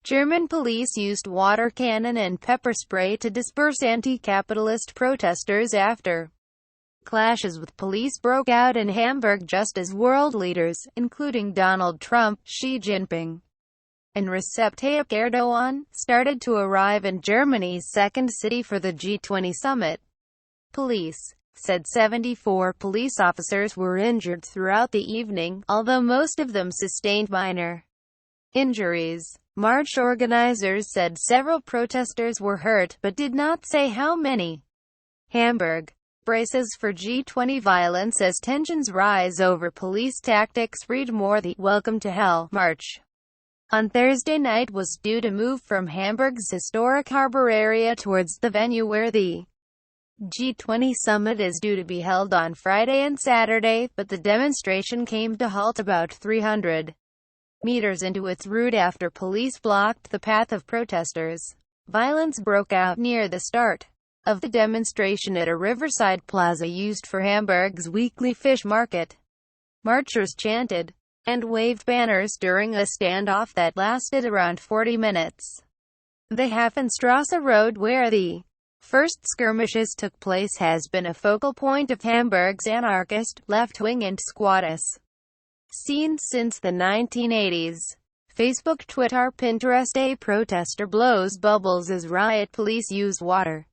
German police used water cannon and pepper spray to disperse anti-capitalist protesters after clashes with police broke out in Hamburg just as world leaders, including Donald Trump, Xi Jinping, and Recep Tayyip Erdogan, started to arrive in Germany's second city for the G20 summit. Police said 74 police officers were injured throughout the evening, although most of them sustained minor injuries. March organizers said several protesters were hurt, but did not say how many. Hamburg braces for G20 violence as tensions rise over police tactics. Read more. The Welcome to Hell march on Thursday night was due to move from Hamburg's historic harbor area towards the venue where the G20 summit is due to be held on Friday and Saturday, but the demonstration came to halt about 300 meters into its route after police blocked the path of protesters. Violence broke out near the start of the demonstration at a riverside plaza used for Hamburg's weekly fish market. Marchers chanted and waved banners during a standoff that lasted around 40 minutes. The Hafenstrasse road where the first skirmishes took place has been a focal point of Hamburg's anarchist, left-wing and squattist scene since the 1980s. Facebook, Twitter, Pinterest. A protester blows bubbles as riot police use water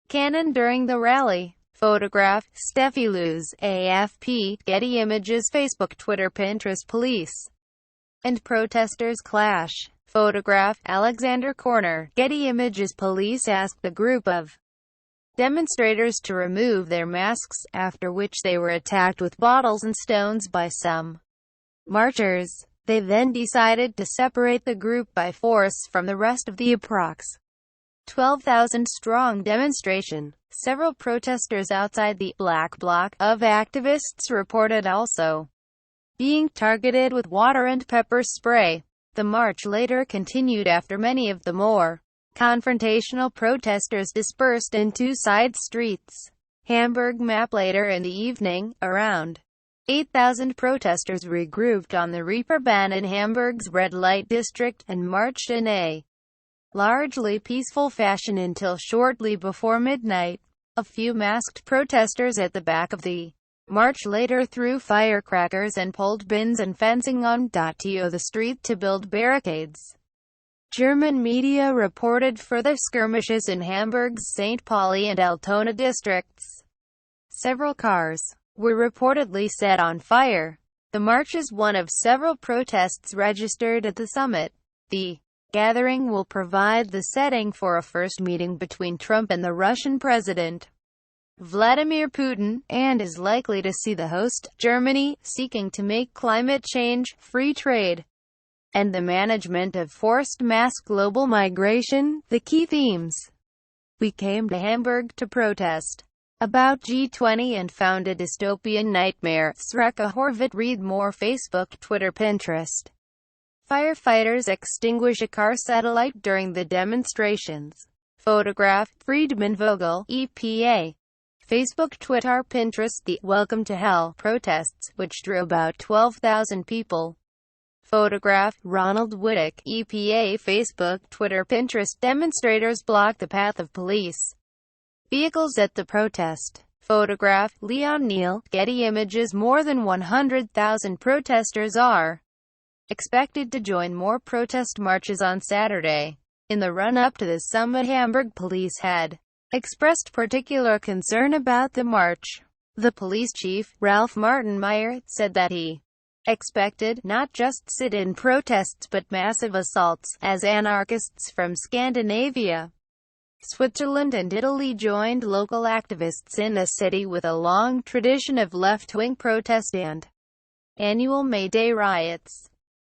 cannon during the rally. Photograph, Steffi Luz, AFP, Getty Images. Facebook, Twitter, Pinterest. Police and protesters clash. Photograph, Alexander Corner, Getty Images. Police asked a group of demonstrators to remove their masks, after which they were attacked with bottles and stones by some marchers. They then decided to separate the group by force from the rest of the approx. 12,000-strong demonstration. Several protesters outside the Black Bloc of activists reported also being targeted with water and pepper spray. The march later continued after many of the more confrontational protesters dispersed into side streets. Hamburg map. Later in the evening, around 8,000 protesters regrouped on the Reeperbahn in Hamburg's red light district, and marched in a largely peaceful fashion until shortly before midnight. A few masked protesters at the back of the march later threw firecrackers and pulled bins and fencing onto the street to build barricades. German media reported further skirmishes in Hamburg's St. Pauli and Altona districts. Several cars were reportedly set on fire. The march is one of several protests registered at the summit. The gathering will provide the setting for a first meeting between Trump and the Russian President Vladimir Putin, and is likely to see the host, Germany, seeking to make climate change, free trade, and the management of forced mass global migration the key themes. We came to Hamburg to protest about G20 and found a dystopian nightmare. Sreka Horvat. Read more. Facebook, Twitter, Pinterest. Firefighters extinguish a car satellite during the demonstrations. Photograph, Friedman Vogel, EPA. Facebook, Twitter, Pinterest. The Welcome to Hell protests, which drew about 12,000 people. Photograph, Ronald Whittick, EPA. Facebook, Twitter, Pinterest. Demonstrators block the path of police vehicles at the protest. Photograph, Leon Neal, Getty Images. More than 100,000 protesters are expected to join more protest marches on Saturday. In the run-up to the summit, Hamburg police had expressed particular concern about the march. The police chief, Ralph Martin Meyer, said that he expected not just sit-in protests but massive assaults, as anarchists from Scandinavia, Switzerland and Italy joined local activists in a city with a long tradition of left-wing protest and annual May Day riots.